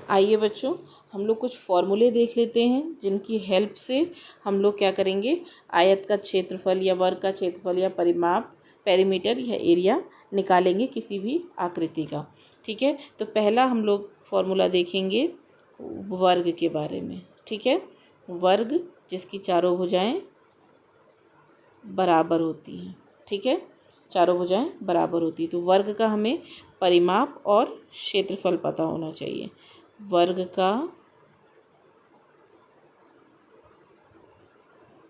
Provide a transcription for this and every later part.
आइए बच्चों, हम लोग कुछ फॉर्मूले देख लेते हैं जिनकी हेल्प से हम लोग क्या करेंगे, आयत का क्षेत्रफल या वर्ग का क्षेत्रफल या परिमाप, पेरीमीटर या एरिया निकालेंगे किसी भी आकृति का। ठीक है, तो पहला हम लोग फॉर्मूला देखेंगे वर्ग के बारे में। ठीक है, वर्ग जिसकी चारों भुजाएं बराबर होती हैं। ठीक है, चारों भुजाएं बराबर होती है, तो वर्ग का हमें परिमाप और क्षेत्रफल पता होना चाहिए। वर्ग का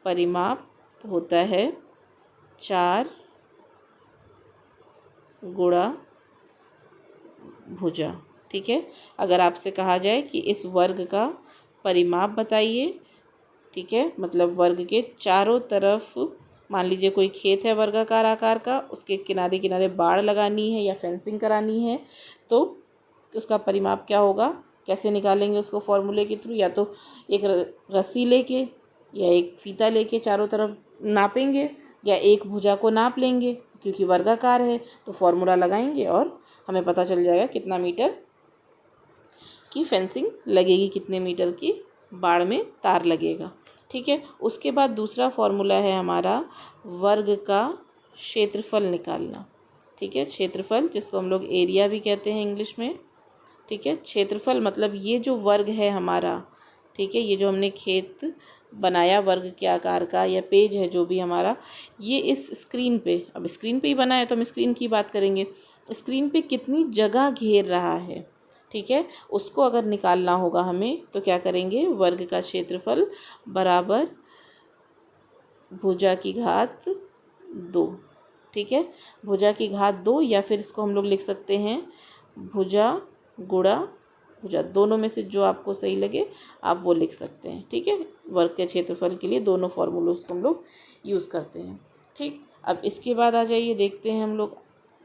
परिमाप होता है 4 गुणा भुजा। ठीक है, अगर आपसे कहा जाए कि इस वर्ग का परिमाप बताइए, ठीक है, मतलब वर्ग के चारों तरफ, मान लीजिए कोई खेत है वर्गाकार आकार का, उसके किनारे किनारे बाड़ लगानी है या फेंसिंग करानी है, तो उसका परिमाप क्या होगा, कैसे निकालेंगे उसको फॉर्मूले के थ्रू। या तो एक रस्सी लेके या एक फीता लेके चारों तरफ नापेंगे, या एक भुजा को नाप लेंगे, क्योंकि वर्गाकार है तो फॉर्मूला लगाएंगे और हमें पता चल जाएगा कितना मीटर की फेंसिंग लगेगी, कितने मीटर की बाड़ में तार लगेगा। ठीक है, उसके बाद दूसरा फॉर्मूला है हमारा वर्ग का क्षेत्रफल निकालना। ठीक है, क्षेत्रफल जिसको हम लोग एरिया भी कहते हैं इंग्लिश में। ठीक है, क्षेत्रफल मतलब ये जो वर्ग है हमारा, ठीक है, ये जो हमने खेत बनाया वर्ग के आकार का या पेज है जो भी हमारा, ये इस स्क्रीन पे, अब स्क्रीन पे ही बना है तो हम स्क्रीन की बात करेंगे, स्क्रीन पे कितनी जगह घेर रहा है। ठीक है, उसको अगर निकालना होगा हमें तो क्या करेंगे, वर्ग का क्षेत्रफल बराबर भुजा की घात 2। ठीक है, भुजा की घात 2, या फिर इसको हम लोग लिख सकते हैं भुजा गुणा भुजा, दोनों में से जो आपको सही लगे आप वो लिख सकते हैं। ठीक है, वर्ग के क्षेत्रफल के लिए दोनों फॉर्मूलोज को हम लोग यूज़ करते हैं। ठीक, अब इसके बाद आ जाइए, देखते हैं हम लोग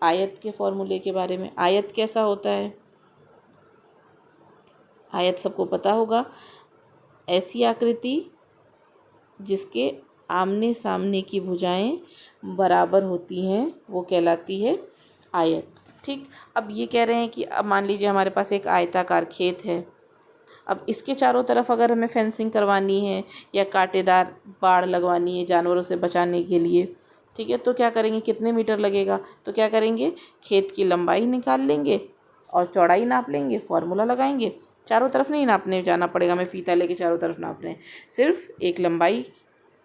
आयत के फॉर्मूले के बारे में। आयत कैसा होता है, आयत सबको पता होगा, ऐसी आकृति जिसके आमने सामने की भुजाएं बराबर होती हैं वो कहलाती है आयत। ठीक, अब ये कह रहे हैं कि अब मान लीजिए हमारे पास एक आयताकार खेत है, अब इसके चारों तरफ अगर हमें फेंसिंग करवानी है या कांटेदार बाड़ लगवानी है जानवरों से बचाने के लिए, ठीक है, तो क्या करेंगे, कितने मीटर लगेगा, तो क्या करेंगे, खेत की लंबाई निकाल लेंगे और चौड़ाई नाप लेंगे, फार्मूला लगाएंगे। चारों तरफ नहीं नापने जाना पड़ेगा, मैं फीता लेके चारों तरफ नाप रहे हैं, सिर्फ एक लंबाई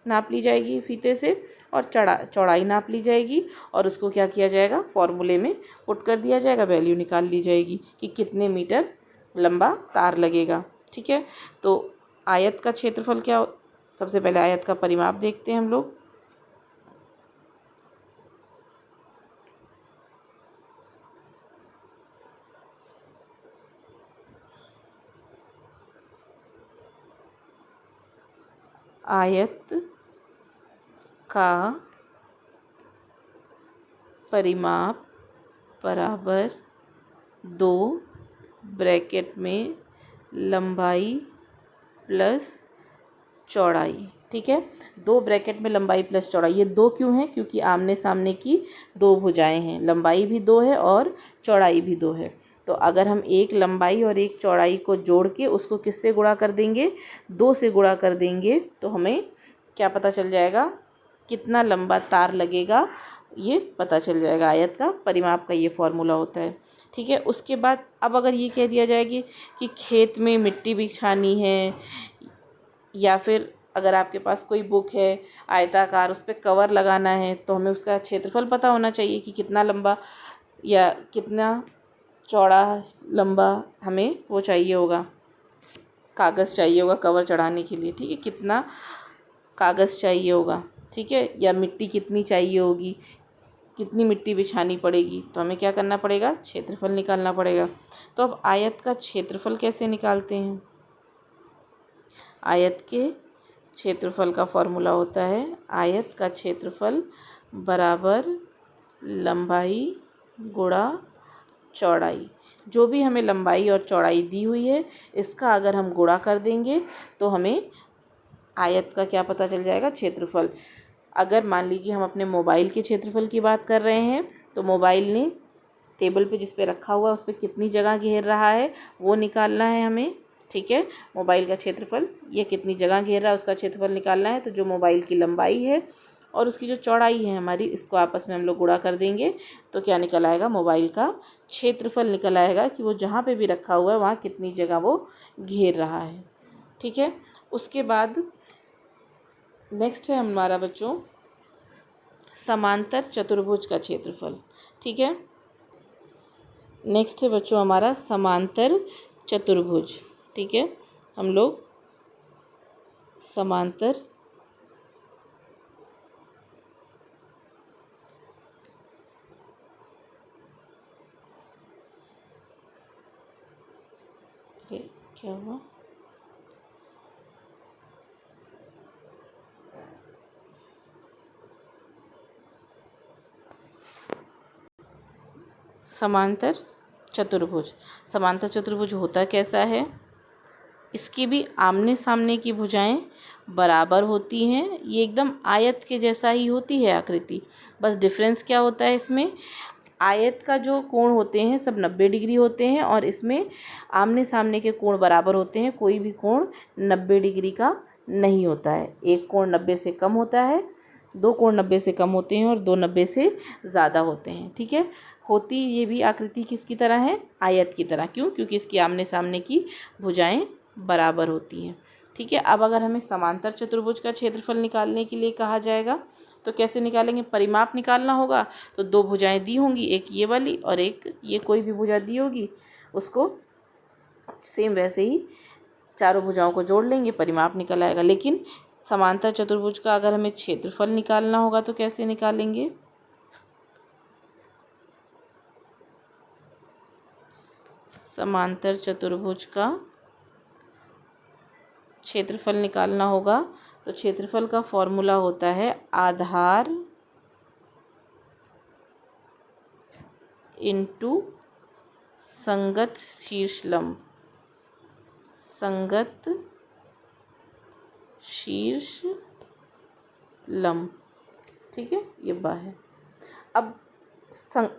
नाप ली जाएगी फीते से और चौड़ाई नाप ली जाएगी, और उसको क्या किया जाएगा, फॉर्मूले में पुट कर दिया जाएगा, वैल्यू निकाल ली जाएगी कि कितने मीटर लंबा तार लगेगा। ठीक है, तो आयत का क्षेत्रफल क्या, सबसे पहले आयत का परिमाप देखते हैं हम लोग। आयत का परिमाप बराबर 2 ब्रैकेट में लंबाई प्लस चौड़ाई। ठीक है, 2 ब्रैकेट में लंबाई प्लस चौड़ाई, ये 2 क्यों है, क्योंकि आमने सामने की 2 भुजाएं हैं, लंबाई भी 2 है और चौड़ाई भी 2 है। तो अगर हम एक लंबाई और एक चौड़ाई को जोड़ के उसको किससे गुणा कर देंगे, 2 से गुणा कर देंगे, तो हमें क्या पता चल जाएगा, कितना लंबा तार लगेगा, ये पता चल जाएगा। आयत का परिमाप का ये फॉर्मूला होता है। ठीक है, उसके बाद अब अगर ये कह दिया जाएगी कि खेत में मिट्टी बिछानी है, या फिर अगर आपके पास कोई बुक है आयताकार, उस पर कवर लगाना है, तो हमें उसका क्षेत्रफल पता होना चाहिए कि कितना लंबा या कितना चौड़ा लंबा हमें वो चाहिए होगा, कागज़ चाहिए होगा कवर चढ़ाने के लिए। ठीक है, कितना कागज़ चाहिए होगा, ठीक है, या मिट्टी कितनी चाहिए होगी, कितनी मिट्टी बिछानी पड़ेगी, तो हमें क्या करना पड़ेगा, क्षेत्रफल निकालना पड़ेगा। तो अब आयत का क्षेत्रफल कैसे निकालते हैं, आयत के क्षेत्रफल का फॉर्मूला होता है आयत का क्षेत्रफल बराबर लंबाई गुणा चौड़ाई। जो भी हमें लंबाई और चौड़ाई दी हुई है, इसका अगर हम गुणा कर देंगे तो हमें आयत का क्या पता चल जाएगा, क्षेत्रफल। अगर मान लीजिए हम अपने मोबाइल के क्षेत्रफल की बात कर रहे हैं, तो मोबाइल ने टेबल पे जिस पे रखा हुआ है उस पर कितनी जगह घेर रहा है वो निकालना है हमें। ठीक है, मोबाइल का क्षेत्रफल ये कितनी जगह घेर रहा है उसका क्षेत्रफल निकालना है। तो जो मोबाइल की लंबाई है और उसकी जो चौड़ाई है हमारी, इसको आपस में हम लोग गुणा कर देंगे तो क्या निकल आएगा, मोबाइल का क्षेत्रफल निकल आएगा कि वो जहाँ पे भी रखा हुआ है वहाँ कितनी जगह वो घेर रहा है। ठीक है, उसके बाद नेक्स्ट है हमारा बच्चों समांतर चतुर्भुज का क्षेत्रफल। ठीक है, नेक्स्ट है बच्चों हमारा समांतर चतुर्भुज। ठीक है, हम लोग समांतर क्या हुआ, समांतर चतुर्भुज। समांतर चतुर्भुज होता कैसा है, इसकी भी आमने सामने की भुजाएं बराबर होती हैं। ये एकदम आयत के जैसा ही होती है आकृति, बस डिफरेंस क्या होता है इसमें, आयत का जो कोण होते हैं सब 90 डिग्री होते हैं और इसमें आमने सामने के कोण बराबर होते हैं। कोई भी कोण 90 डिग्री का नहीं होता है। एक कोण 90 से कम होता है, दो कोण 90 से कम होते हैं और दो 90 से ज़्यादा होते हैं। ठीक है, होती ये भी आकृति किसकी तरह है, आयत की तरह। क्यों, क्योंकि इसकी आमने सामने की भुजाएं बराबर होती हैं। ठीक है, अब अगर हमें समांतर चतुर्भुज का क्षेत्रफल निकालने के लिए कहा जाएगा तो कैसे निकालेंगे, परिमाप निकालना होगा। तो दो भुजाएं दी होंगी, एक ये वाली और एक ये, कोई भी भुजा दी होगी उसको सेम वैसे ही चारों भुजाओं को जोड़ लेंगे, परिमाप निकल आएगा। लेकिन समांतर चतुर्भुज का अगर हमें क्षेत्रफल निकालना होगा तो कैसे निकालेंगे, समांतर चतुर्भुज का क्षेत्रफल निकालना होगा तो क्षेत्रफल का फॉर्मूला होता है आधार इंटू संगत शीर्षलंब, संगत शीर्ष लंब। ठीक है, ये बा है। अब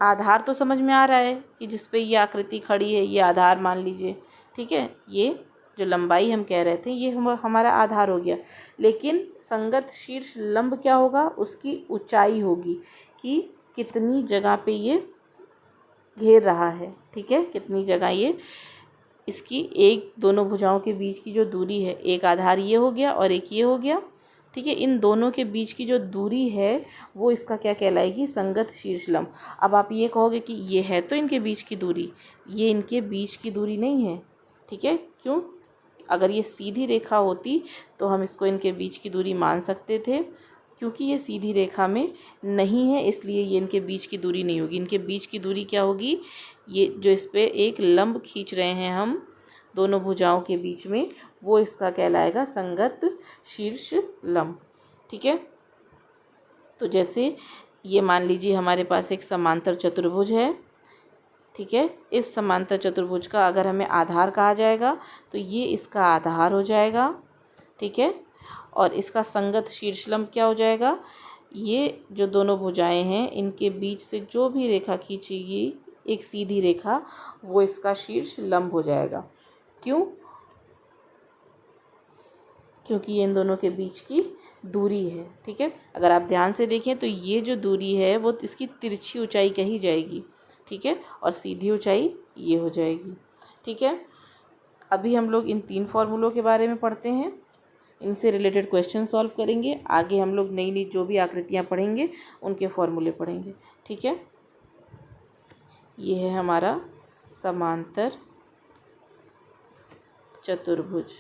आधार तो समझ में आ रहा है कि जिस पे ये आकृति खड़ी है ये आधार मान लीजिए। ठीक है, ये जो लंबाई हम कह रहे थे ये हमारा आधार हो गया। लेकिन संगत शीर्ष लंब क्या होगा, उसकी ऊंचाई होगी कि कितनी जगह पे ये घेर रहा है। ठीक है, कितनी जगह ये, इसकी एक दोनों भुजाओं के बीच की जो दूरी है, एक आधार ये हो गया और एक ये हो गया। ठीक है, इन दोनों के बीच की जो दूरी है वो इसका क्या कहलाएगी, संगत शीर्षलंब। अब आप ये कहोगे कि ये है तो इनके बीच की दूरी, ये इनके बीच की दूरी नहीं है। ठीक है, क्यों, अगर ये सीधी रेखा होती तो हम इसको इनके बीच की दूरी मान सकते थे। क्योंकि ये सीधी रेखा में नहीं है इसलिए ये इनके बीच की दूरी नहीं होगी। इनके बीच की दूरी क्या होगी, ये जो इस पे एक लंब खींच रहे हैं हम दोनों भुजाओं के बीच में, वो इसका कहलाएगा संगत शीर्ष लंब। ठीक है, तो जैसे ये मान लीजिए हमारे पास एक समांतर चतुर्भुज है। ठीक है, इस समांतर चतुर्भुज का अगर हमें आधार कहा जाएगा तो ये इसका आधार हो जाएगा। ठीक है, और इसका संगत शीर्षलंब क्या हो जाएगा, ये जो दोनों भुजाएं हैं इनके बीच से जो भी रेखा खींचेगी एक सीधी रेखा, वो इसका शीर्ष लंब हो जाएगा। क्यों, क्योंकि ये इन दोनों के बीच की दूरी है। ठीक है, अगर आप ध्यान से देखें तो ये जो दूरी है वो इसकी तिरछी ऊंचाई कही जाएगी। ठीक है, और सीधी ऊंचाई ये हो जाएगी। ठीक है, अभी हम लोग इन 3 फॉर्मूलों के बारे में पढ़ते हैं, इनसे रिलेटेड क्वेश्चन सॉल्व करेंगे। आगे हम लोग नई नई जो भी आकृतियाँ पढ़ेंगे उनके फॉर्मूले पढ़ेंगे। ठीक है, ये है हमारा समांतर चतुर्भुज।